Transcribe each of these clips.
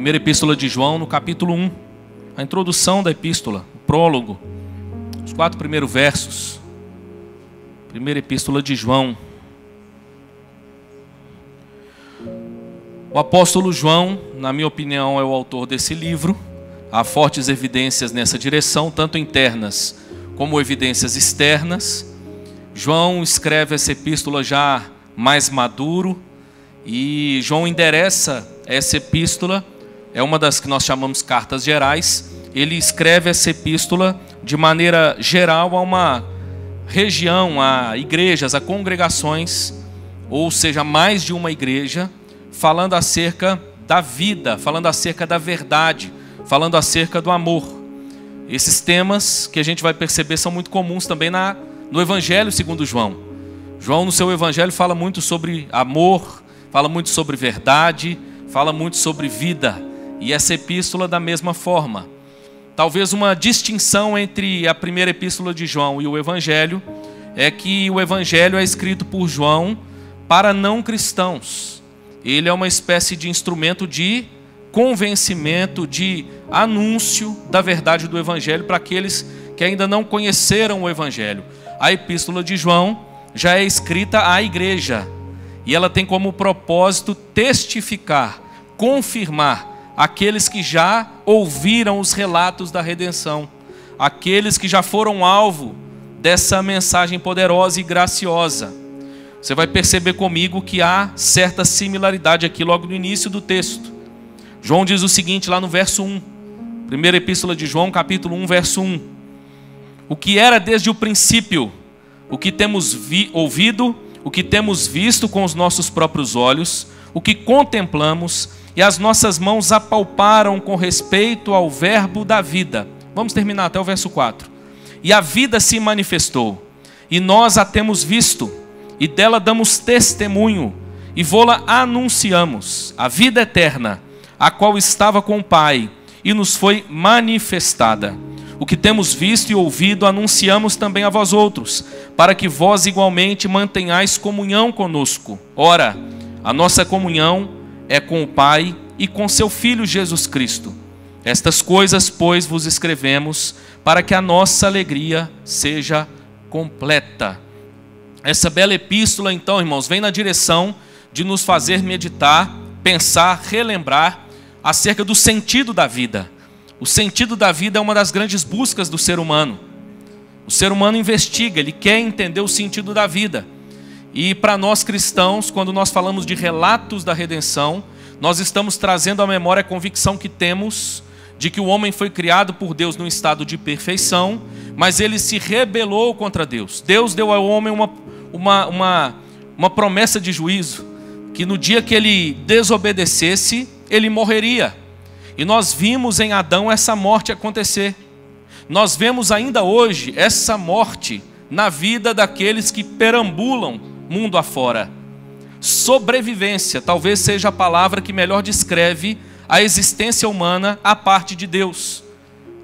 Primeira epístola de João, no capítulo 1. A introdução da epístola, o prólogo, os 4 primeiros versos. Primeira epístola de João. O apóstolo João, na minha opinião, é o autor desse livro. Há fortes evidências nessa direção, tanto internas como evidências externas. João escreve essa epístola já mais maduro, e João endereça essa epístola, é uma das que nós chamamos cartas gerais. Ele escreve essa epístola de maneira geral a uma região, a igrejas, a congregações, ou seja, mais de uma igreja, falando acerca da vida, falando acerca da verdade, falando acerca do amor. Esses temas que a gente vai perceber são muito comuns também no Evangelho segundo João. João, no seu Evangelho, fala muito sobre amor, fala muito sobre verdade, fala muito sobre vida. E essa epístola da mesma forma. Talvez uma distinção entre a primeira epístola de João e o Evangelho é que o Evangelho é escrito por João para não cristãos. Ele é uma espécie de instrumento de convencimento, de anúncio da verdade do Evangelho para aqueles que ainda não conheceram o Evangelho. A epístola de João já é escrita à igreja e ela tem como propósito testificar, confirmar aqueles que já ouviram os relatos da redenção, aqueles que já foram alvo dessa mensagem poderosa e graciosa. Você vai perceber comigo que há certa similaridade aqui logo no início do texto. João diz o seguinte lá no verso 1, primeira epístola de João, capítulo 1, verso 1. O que era desde o princípio, o que temos ouvido, o que temos visto com os nossos próprios olhos, o que contemplamos e as nossas mãos apalparam com respeito ao verbo da vida. Vamos terminar até o verso 4. E a vida se manifestou, e nós a temos visto, e dela damos testemunho, e vô-la anunciamos, a vida eterna, a qual estava com o Pai, e nos foi manifestada. O que temos visto e ouvido anunciamos também a vós outros, para que vós igualmente mantenhais comunhão conosco. Ora, a nossa comunhão é com o Pai e com seu Filho Jesus Cristo. Estas coisas, pois, vos escrevemos, para que a nossa alegria seja completa. Essa bela epístola, então, irmãos, vem na direção de nos fazer meditar, pensar, relembrar acerca do sentido da vida. O sentido da vida é uma das grandes buscas do ser humano. O ser humano investiga, ele quer entender o sentido da vida. E para nós cristãos, quando nós falamos de relatos da redenção, nós estamos trazendo à memória a convicção que temos de que o homem foi criado por Deus num estado de perfeição, mas ele se rebelou contra Deus. Deus deu ao homem uma promessa de juízo, que no dia que ele desobedecesse, ele morreria. E nós vimos em Adão essa morte acontecer. Nós vemos ainda hoje essa morte na vida daqueles que perambulam mundo afora. Sobrevivência talvez seja a palavra que melhor descreve a existência humana à parte de Deus.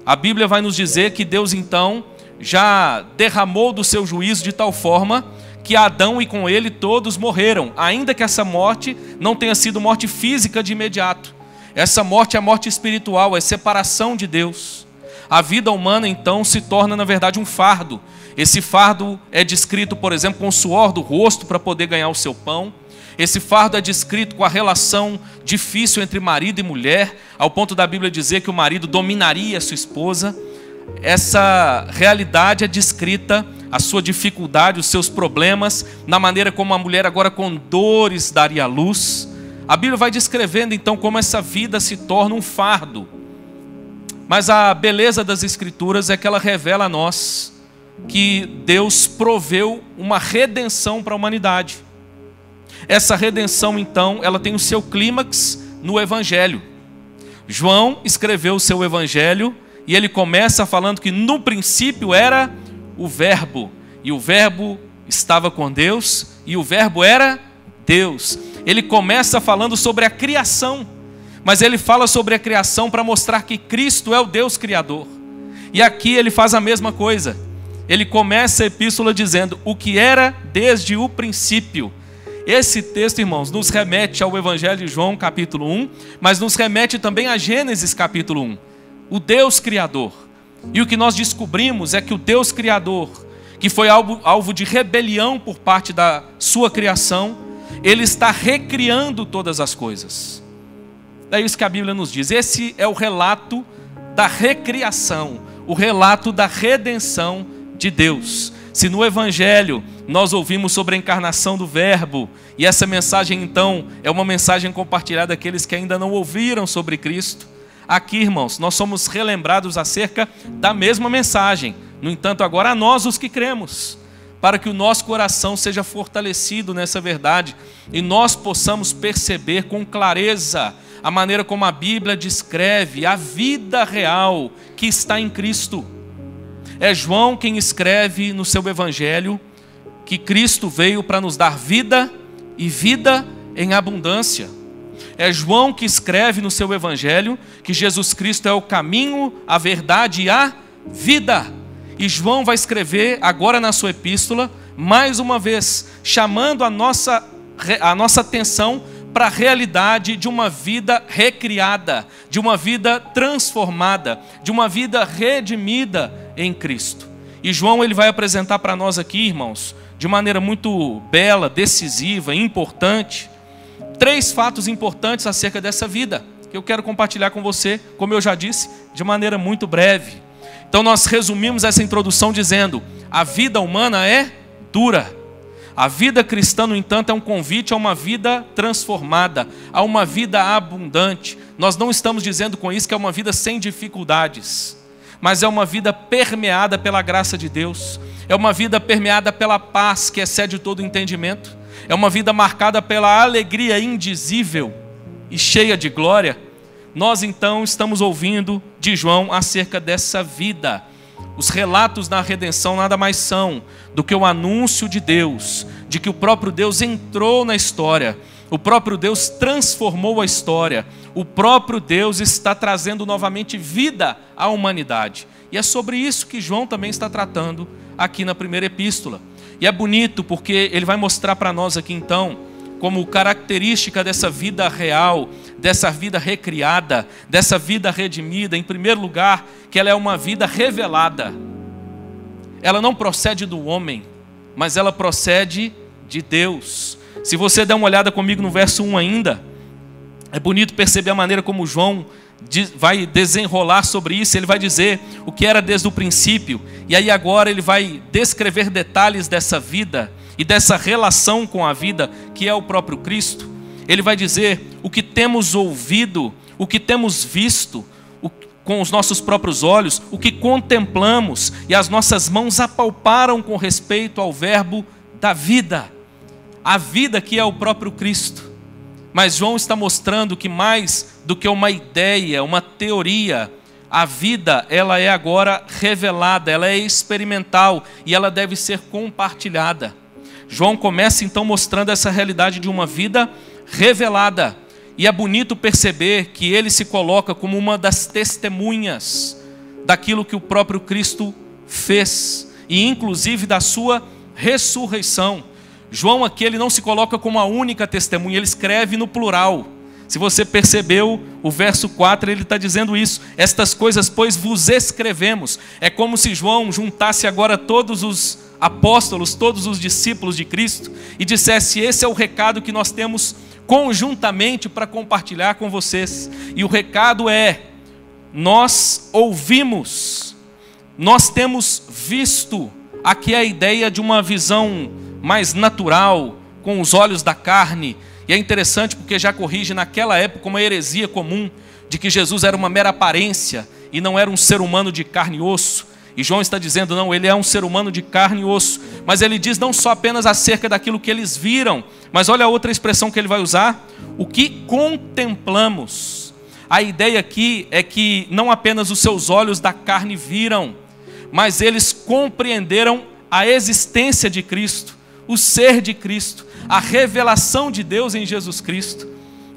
A Bíblia vai nos dizer que Deus então já derramou do seu juízo de tal forma que Adão e com ele todos morreram, ainda que essa morte não tenha sido morte física de imediato. Essa morte é a morte espiritual, é separação de Deus. A vida humana então se torna na verdade um fardo. Esse fardo é descrito, por exemplo, com o suor do rosto para poder ganhar o seu pão. Esse fardo é descrito com a relação difícil entre marido e mulher, ao ponto da Bíblia dizer que o marido dominaria a sua esposa. Essa realidade é descrita, a sua dificuldade, os seus problemas, na maneira como a mulher agora com dores daria à luz. A Bíblia vai descrevendo então como essa vida se torna um fardo. Mas a beleza das Escrituras é que ela revela a nós que Deus proveu uma redenção para a humanidade. Essa redenção, então, ela tem o seu clímax no Evangelho. João escreveu o seu Evangelho e ele começa falando que no princípio era o Verbo, e o Verbo estava com Deus, e o Verbo era Deus. Ele começa falando sobre a criação, mas ele fala sobre a criação para mostrar que Cristo é o Deus Criador. E aqui ele faz a mesma coisa. Ele começa a epístola dizendo o que era desde o princípio. Esse texto, irmãos, nos remete ao Evangelho de João, capítulo 1, mas nos remete também a Gênesis, capítulo 1. O Deus Criador. E o que nós descobrimos é que o Deus Criador, que foi alvo de rebelião por parte da sua criação, Ele está recriando todas as coisas. É isso que a Bíblia nos diz. Esse é o relato da recriação, o relato da redenção de Deus. Se no Evangelho nós ouvimos sobre a encarnação do Verbo, e essa mensagem então é uma mensagem compartilhada àqueles que ainda não ouviram sobre Cristo, aqui, irmãos, nós somos relembrados acerca da mesma mensagem. No entanto, agora a nós os que cremos, para que o nosso coração seja fortalecido nessa verdade e nós possamos perceber com clareza a maneira como a Bíblia descreve a vida real que está em Cristo. É João quem escreve no seu Evangelho que Cristo veio para nos dar vida e vida em abundância. É João que escreve no seu Evangelho que Jesus Cristo é o caminho, a verdade e a vida. E João vai escrever agora na sua epístola, mais uma vez, chamando a nossa atenção para a realidade de uma vida recriada, de uma vida transformada, de uma vida redimida em Cristo. E João ele vai apresentar para nós aqui, irmãos, de maneira muito bela, decisiva, importante, 3 fatos importantes acerca dessa vida, que eu quero compartilhar com você, como eu já disse, de maneira muito breve. Então nós resumimos essa introdução dizendo: a vida humana é dura. A vida cristã, no entanto, é um convite a uma vida transformada, a uma vida abundante. Nós não estamos dizendo com isso que é uma vida sem dificuldades, mas é uma vida permeada pela graça de Deus, é uma vida permeada pela paz que excede todo entendimento, é uma vida marcada pela alegria indizível e cheia de glória. Nós então estamos ouvindo de João acerca dessa vida. Os relatos da redenção nada mais são do que o anúncio de Deus, de que o próprio Deus entrou na história, o próprio Deus transformou a história, o próprio Deus está trazendo novamente vida à humanidade. E é sobre isso que João também está tratando aqui na primeira epístola. E é bonito porque ele vai mostrar para nós aqui então, como característica dessa vida real, dessa vida recriada, dessa vida redimida, em primeiro lugar, que ela é uma vida revelada. Ela não procede do homem, mas ela procede de Deus. Se você der uma olhada comigo no verso 1 ainda, é bonito perceber a maneira como João vai desenrolar sobre isso. Ele vai dizer o que era desde o princípio, e aí agora ele vai descrever detalhes dessa vida e dessa relação com a vida que é o próprio Cristo. Ele vai dizer o que temos ouvido, o que temos visto com os nossos próprios olhos, o que contemplamos e as nossas mãos apalparam com respeito ao verbo da vida. A vida que é o próprio Cristo. Mas João está mostrando que mais do que uma ideia, uma teoria, a vida ela é agora revelada, ela é experimental e ela deve ser compartilhada. João começa então mostrando essa realidade de uma vida revelada. E é bonito perceber que ele se coloca como uma das testemunhas daquilo que o próprio Cristo fez, e inclusive da sua ressurreição. João aqui ele não se coloca como a única testemunha, ele escreve no plural. Se você percebeu, o verso 4 ele está dizendo isso: estas coisas pois vos escrevemos. É como se João juntasse agora todos os apóstolos, todos os discípulos de Cristo e dissesse: esse é o recado que nós temos conjuntamente para compartilhar com vocês. E o recado é: nós ouvimos, nós temos visto. Aqui é a ideia de uma visão mais natural, com os olhos da carne. E é interessante porque já corrige naquela época uma heresia comum de que Jesus era uma mera aparência e não era um ser humano de carne e osso. E João está dizendo, não, ele é um ser humano de carne e osso. Mas ele diz não só apenas acerca daquilo que eles viram, mas olha a outra expressão que ele vai usar: o que contemplamos. A ideia aqui é que não apenas os seus olhos da carne viram, mas eles compreenderam a existência de Cristo, o ser de Cristo, a revelação de Deus em Jesus Cristo.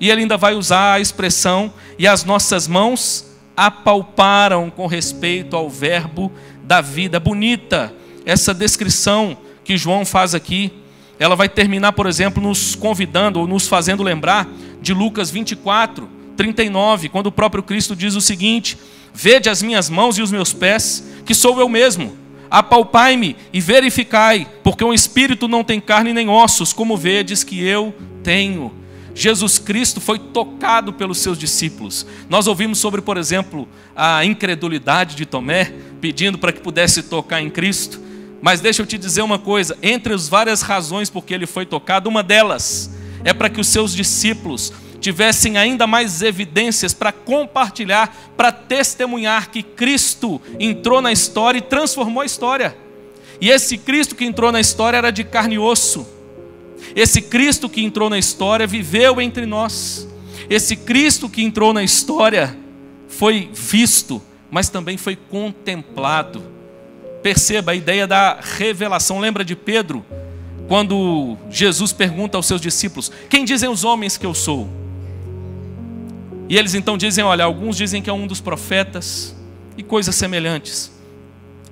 E ele ainda vai usar a expressão: e as nossas mãos apalparam com respeito ao verbo da vida. Bonita essa descrição que João faz aqui. ela vai terminar, por exemplo, nos convidando ou nos fazendo lembrar de Lucas 24, 39, quando o próprio Cristo diz o seguinte: vede as minhas mãos e os meus pés, que sou eu mesmo. Apalpai-me e verificai, porque um espírito não tem carne nem ossos, como vedes que eu tenho. Jesus Cristo foi tocado pelos seus discípulos. Nós ouvimos sobre, por exemplo, a incredulidade de Tomé, pedindo para que pudesse tocar em Cristo. Mas deixa eu te dizer uma coisa, entre as várias razões por que ele foi tocado, uma delas é para que os seus discípulos tivessem ainda mais evidências para compartilhar, para testemunhar que Cristo entrou na história e transformou a história. E esse Cristo que entrou na história era de carne e osso. Esse Cristo que entrou na história viveu entre nós. Esse Cristo que entrou na história foi visto, mas também foi contemplado. Perceba a ideia da revelação. Lembra de Pedro? Quando Jesus pergunta aos seus discípulos: quem dizem os homens que eu sou? E eles então dizem: olha, alguns dizem que é um dos profetas e coisas semelhantes.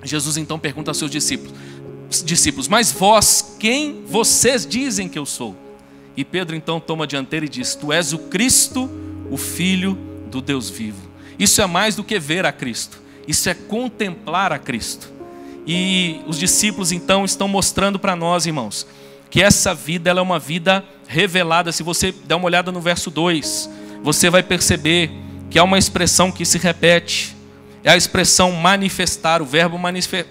Jesus então pergunta aos seus discípulos: mas vós, quem vocês dizem que eu sou? E Pedro então toma a dianteira e diz: tu és o Cristo, o Filho do Deus vivo. Isso é mais do que ver a Cristo, isso é contemplar a Cristo. E os discípulos então estão mostrando para nós, irmãos, que essa vida ela é uma vida revelada. Se você der uma olhada no verso 2, você vai perceber que há uma expressão que se repete. É a expressão manifestar, o verbo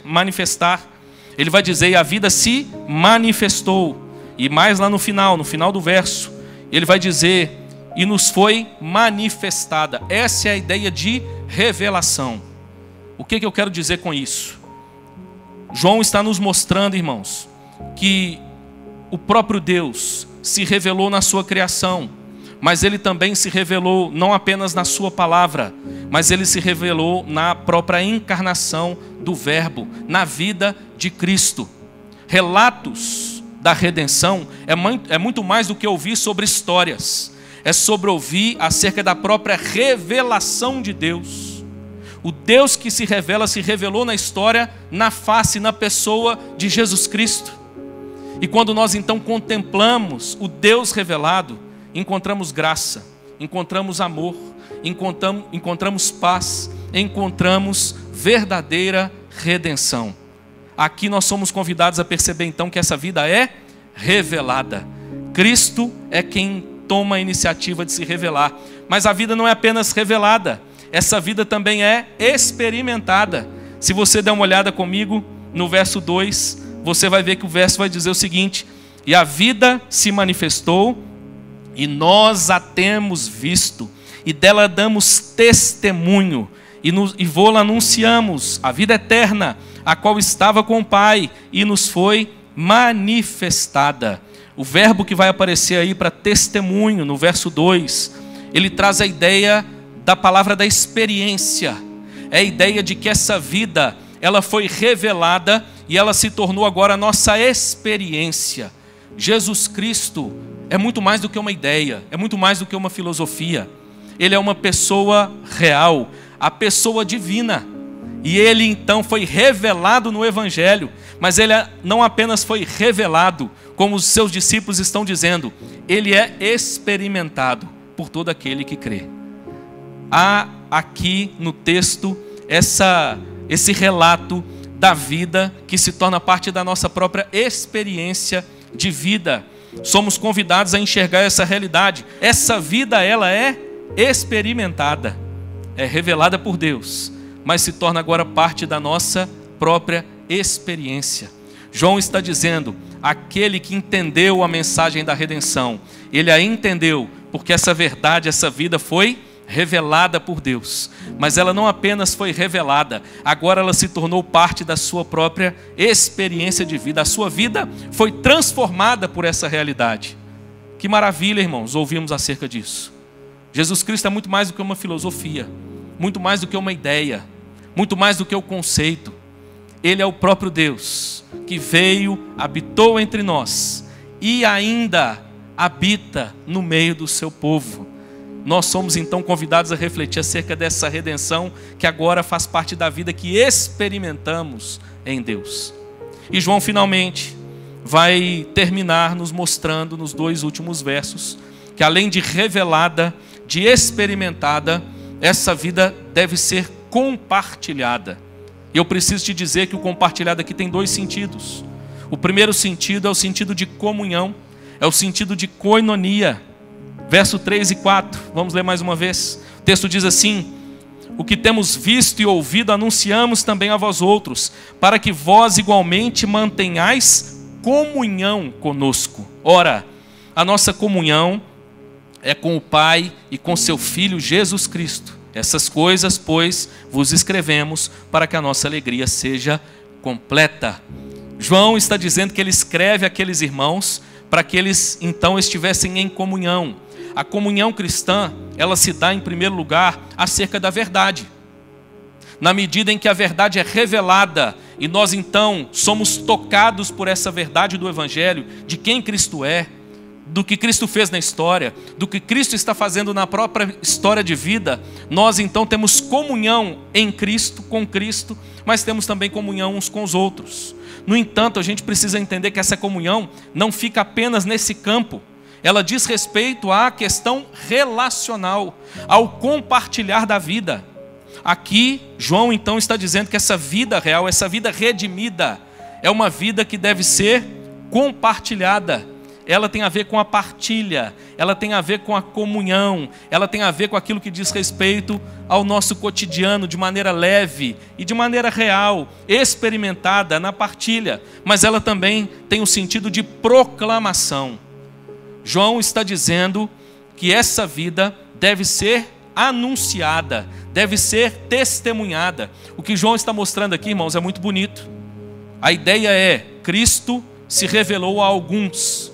manifestar. Ele vai dizer: e a vida se manifestou. E mais lá no final do verso, ele vai dizer: e nos foi manifestada. Essa é a ideia de revelação. O que eu quero dizer com isso? João está nos mostrando, irmãos, que o próprio Deus se revelou na sua criação, mas ele também se revelou não apenas na sua palavra, mas ele se revelou na própria encarnação do Verbo, na vida de Cristo. Relatos da redenção é muito mais do que ouvir sobre histórias, é sobre ouvir acerca da própria revelação de Deus. O Deus que se revelou na história, na face, na pessoa de Jesus Cristo. E quando nós então contemplamos o Deus revelado, encontramos graça, encontramos amor, encontramos paz, encontramos verdadeira redenção. Aqui nós somos convidados a perceber então que essa vida é revelada. Cristo é quem toma a iniciativa de se revelar. Mas a vida não é apenas revelada, essa vida também é experimentada. Se você der uma olhada comigo no verso 2, você vai ver que o verso vai dizer o seguinte: e a vida se manifestou, e nós a temos visto, e dela damos testemunho, e vô-la anunciamos, a vida eterna, a qual estava com o Pai, e nos foi manifestada. O verbo que vai aparecer aí para testemunho, no verso 2, ele traz a ideia da palavra da experiência. É a ideia de que essa vida, ela foi revelada, e ela se tornou agora a nossa experiência. Jesus Cristo é muito mais do que uma ideia, é muito mais do que uma filosofia. Ele é uma pessoa real, a pessoa divina. E ele então foi revelado no Evangelho, mas ele não apenas foi revelado, como os seus discípulos estão dizendo, ele é experimentado por todo aquele que crê. Há aqui no texto esse relato da vida que se torna parte da nossa própria experiência de vida. Somos convidados a enxergar essa realidade. Essa vida, ela é experimentada, é revelada por Deus, mas se torna agora parte da nossa própria experiência. João está dizendo: aquele que entendeu a mensagem da redenção, ele a entendeu porque essa verdade, essa vida foi revelada por Deus. Mas ela não apenas foi revelada, agora ela se tornou parte da sua própria experiência de vida. A sua vida foi transformada por essa realidade. Que maravilha, irmãos, ouvimos acerca disso. Jesus Cristo é muito mais do que uma filosofia, muito mais do que uma ideia, muito mais do que o conceito. Ele é o próprio Deus que veio, habitou entre nós e ainda habita no meio do seu povo. Nós somos então convidados a refletir acerca dessa redenção que agora faz parte da vida que experimentamos em Deus. E João finalmente vai terminar nos mostrando nos 2 últimos versos que, além de revelada, de experimentada, essa vida deve ser compartilhada. E eu preciso te dizer que o compartilhado aqui tem 2 sentidos. O primeiro sentido é o sentido de comunhão, é o sentido de koinonia. Verso 3 e 4, vamos ler mais uma vez. O texto diz assim: o que temos visto e ouvido anunciamos também a vós outros, para que vós igualmente mantenhais comunhão conosco. Ora, a nossa comunhão é com o Pai e com seu Filho Jesus Cristo. Essas coisas, pois, vos escrevemos para que a nossa alegria seja completa. João está dizendo que ele escreve àqueles irmãos para que eles então estivessem em comunhão. A comunhão cristã, ela se dá em primeiro lugar acerca da verdade. Na medida em que a verdade é revelada e nós então somos tocados por essa verdade do Evangelho, de quem Cristo é, do que Cristo fez na história, do que Cristo está fazendo na própria história de vida, nós então temos comunhão em Cristo, com Cristo, mas temos também comunhão uns com os outros. No entanto, a gente precisa entender que essa comunhão não fica apenas nesse campo. Ela diz respeito à questão relacional, ao compartilhar da vida. Aqui, João então está dizendo que essa vida real, essa vida redimida, é uma vida que deve ser compartilhada. Ela tem a ver com a partilha, ela tem a ver com a comunhão, ela tem a ver com aquilo que diz respeito ao nosso cotidiano de maneira leve e de maneira real, experimentada na partilha, mas ela também tem o sentido de proclamação. João está dizendo que essa vida deve ser anunciada, deve ser testemunhada. O que João está mostrando aqui, irmãos, é muito bonito. A ideia é: Cristo se revelou a alguns,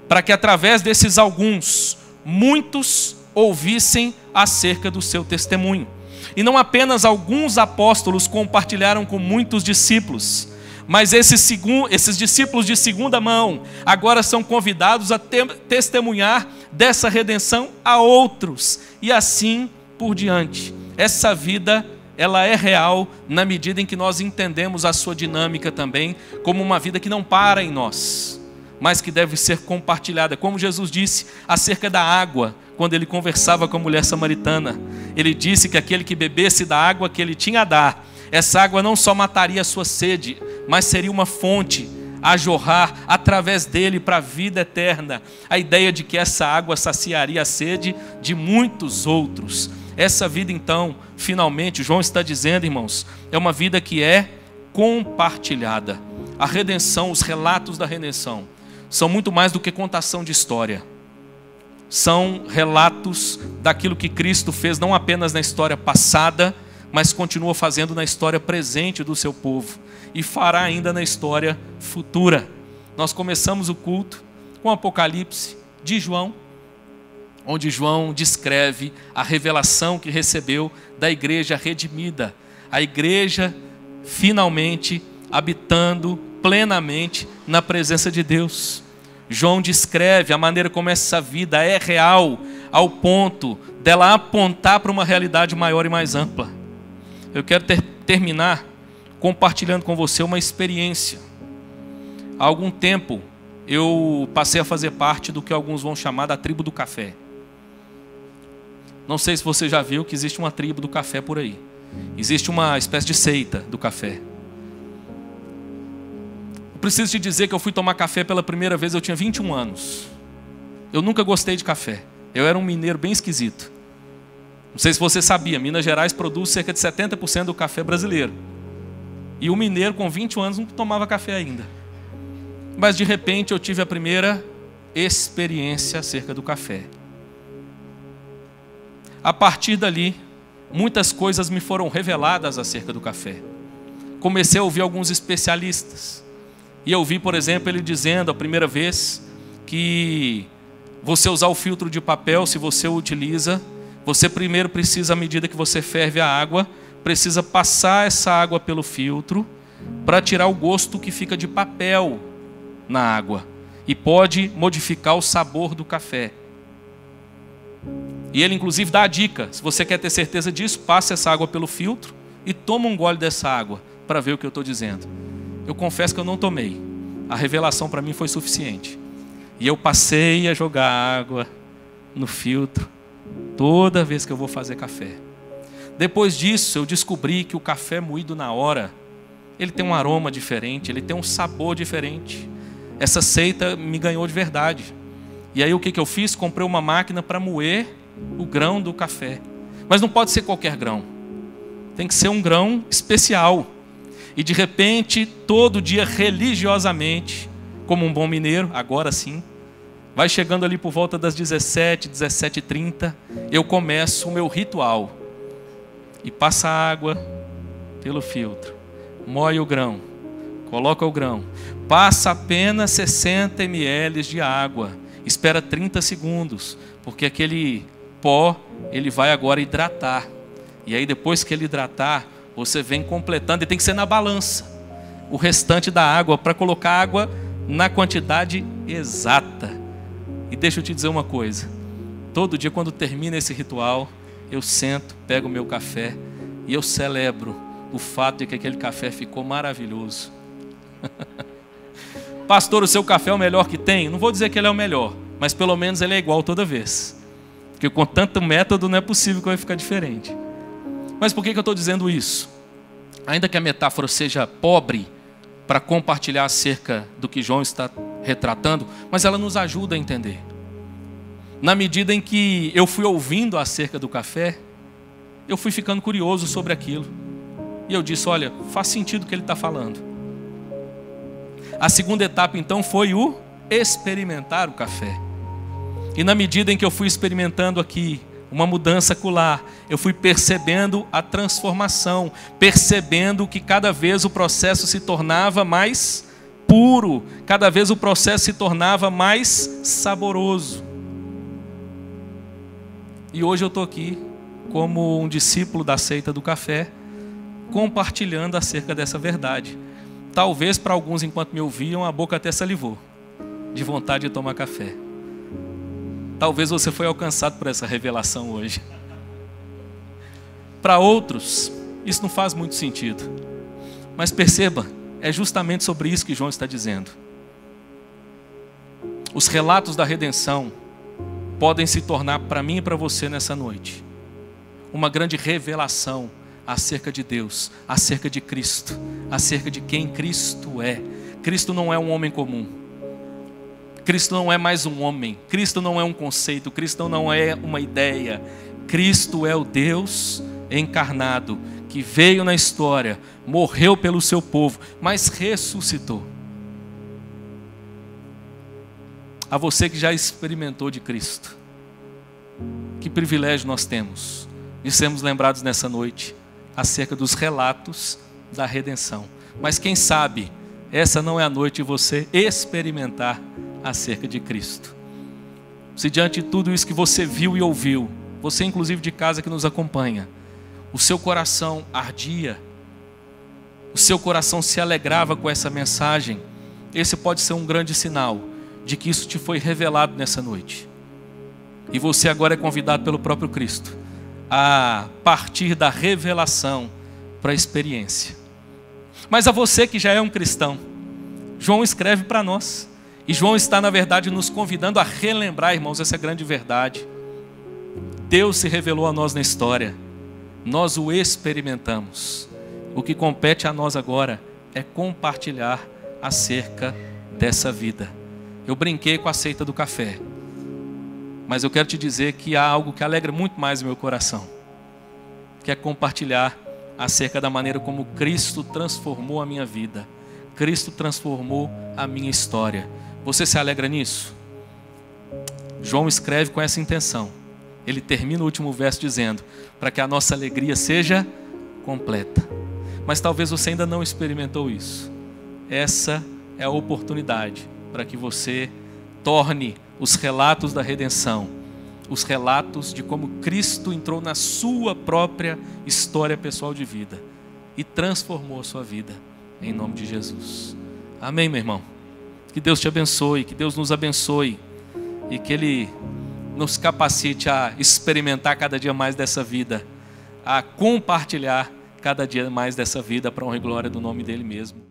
para que através desses alguns, muitos ouvissem acerca do seu testemunho. E não apenas alguns apóstolos compartilharam com muitos discípulos, mas esses discípulos de segunda mão agora são convidados a testemunhar dessa redenção a outros, e assim por diante. Essa vida, ela é real na medida em que nós entendemos a sua dinâmica também como uma vida que não para em nós, mas que deve ser compartilhada. Como Jesus disse acerca da água, quando ele conversava com a mulher samaritana, ele disse que aquele que bebesse da água que ele tinha a dar, essa água não só mataria a sua sede, mas seria uma fonte a jorrar através dele para a vida eterna. A ideia de que essa água saciaria a sede de muitos outros. Essa vida então, finalmente, João está dizendo, irmãos, é uma vida que é compartilhada. A redenção, os relatos da redenção, são muito mais do que contação de história. São relatos daquilo que Cristo fez não apenas na história passada, mas continua fazendo na história presente do seu povo e fará ainda na história futura. Nós começamos o culto com o Apocalipse de João, onde João descreve a revelação que recebeu da igreja redimida, a igreja finalmente habitando plenamente na presença de Deus. João descreve a maneira como essa vida é real, ao ponto dela apontar para uma realidade maior e mais ampla. Eu quero terminar compartilhando com você uma experiência. Há algum tempo eu passei a fazer parte do que alguns vão chamar da tribo do café. Não sei se você já viu que existe uma tribo do café por aí. Existe uma espécie de seita do café. Eu preciso te dizer que eu fui tomar café pela primeira vez, eu tinha 21 anos. Eu nunca gostei de café. Eu era um mineiro bem esquisito. Não sei se você sabia, Minas Gerais produz cerca de 70% do café brasileiro. E o mineiro com 21 anos não tomava café ainda. Mas de repente eu tive a primeira experiência acerca do café. A partir dali, muitas coisas me foram reveladas acerca do café. Comecei a ouvir alguns especialistas. E eu vi, por exemplo, ele dizendo a primeira vez que você usar o filtro de papel, se você o utiliza, você primeiro precisa, à medida que você ferve a água, precisa passar essa água pelo filtro para tirar o gosto que fica de papel na água. E pode modificar o sabor do café. E ele inclusive dá a dica: se você quer ter certeza disso, passe essa água pelo filtro e toma um gole dessa água para ver o que eu estou dizendo. Eu confesso que eu não tomei. a revelação para mim foi suficiente. E eu passei a jogar água no filtro toda vez que eu vou fazer café. Depois disso, eu descobri que o café moído na hora, ele tem um aroma diferente, ele tem um sabor diferente. Essa seita me ganhou de verdade. E aí o que eu fiz? Comprei uma máquina para moer o grão do café. Mas não pode ser qualquer grão. Tem que ser um grão especial. E de repente, todo dia, religiosamente, como um bom mineiro, agora sim, vai chegando ali por volta das 17, 17h30, eu começo o meu ritual. E passa água pelo filtro, moe o grão, coloca o grão, passa apenas 60 ml de água, espera 30 segundos, porque aquele pó, ele vai agora hidratar. E aí depois que ele hidratar, você vem completando, e tem que ser na balança, o restante da água, para colocar água na quantidade exata. E deixa eu te dizer uma coisa, todo dia quando termina esse ritual, eu sento, pego o meu café e eu celebro o fato de que aquele café ficou maravilhoso. Pastor, o seu café é o melhor que tem? Não vou dizer que ele é o melhor, mas pelo menos ele é igual toda vez. Porque com tanto método não é possível que vai ficar diferente. Mas por que eu estou dizendo isso? Ainda que a metáfora seja pobre para compartilhar acerca do que João está retratando, mas ela nos ajuda a entender. Na medida em que eu fui ouvindo acerca do café, eu fui ficando curioso sobre aquilo. E eu disse, olha, faz sentido o que ele está falando. A segunda etapa, então, foi o experimentar o café. E na medida em que eu fui experimentando aqui uma mudança acolá, eu fui percebendo a transformação, percebendo que cada vez o processo se tornava mais puro, cada vez o processo se tornava mais saboroso. E hoje eu estou aqui como um discípulo da seita do café, compartilhando acerca dessa verdade. Talvez para alguns, enquanto me ouviam, a boca até salivou, de vontade de tomar café. Talvez você foi alcançado por essa revelação hoje. Para outros, isso não faz muito sentido. Mas perceba, é justamente sobre isso que João está dizendo. Os relatos da redenção podem se tornar para mim e para você nessa noite uma grande revelação acerca de Deus, acerca de Cristo, acerca de quem Cristo é. Cristo não é um homem comum. Cristo não é mais um homem. Cristo não é um conceito. Cristo não é uma ideia. Cristo é o Deus encarnado que veio na história, morreu pelo seu povo, mas ressuscitou. A você que já experimentou de Cristo, que privilégio nós temos de sermos lembrados nessa noite acerca dos relatos da redenção. Mas quem sabe essa não é a noite de você experimentar acerca de Cristo. Se diante de tudo isso que você viu e ouviu, você inclusive de casa que nos acompanha, o seu coração ardia, o seu coração se alegrava com essa mensagem, esse pode ser um grande sinal de que isso te foi revelado nessa noite. E você agora é convidado pelo próprio Cristo a partir da revelação para a experiência. Mas a você que já é um cristão, João escreve para nós. E João está, na verdade, nos convidando a relembrar, irmãos, essa grande verdade. Deus se revelou a nós na história. Nós o experimentamos. O que compete a nós agora é compartilhar acerca dessa vida. Eu brinquei com a seita do café, mas eu quero te dizer que há algo que alegra muito mais o meu coração, que é compartilhar acerca da maneira como Cristo transformou a minha vida. Cristo transformou a minha história. Você se alegra nisso? João escreve com essa intenção. Ele termina o último verso dizendo, para que a nossa alegria seja completa. Mas talvez você ainda não experimentou isso. Essa é a oportunidade para que você torne os relatos da redenção, os relatos de como Cristo entrou na sua própria história pessoal de vida e transformou a sua vida, em nome de Jesus. Amém, meu irmão? Que Deus te abençoe, que Deus nos abençoe e que Ele nos capacite a experimentar cada dia mais dessa vida, a compartilhar cada dia mais dessa vida para a honra e glória do nome dEle mesmo.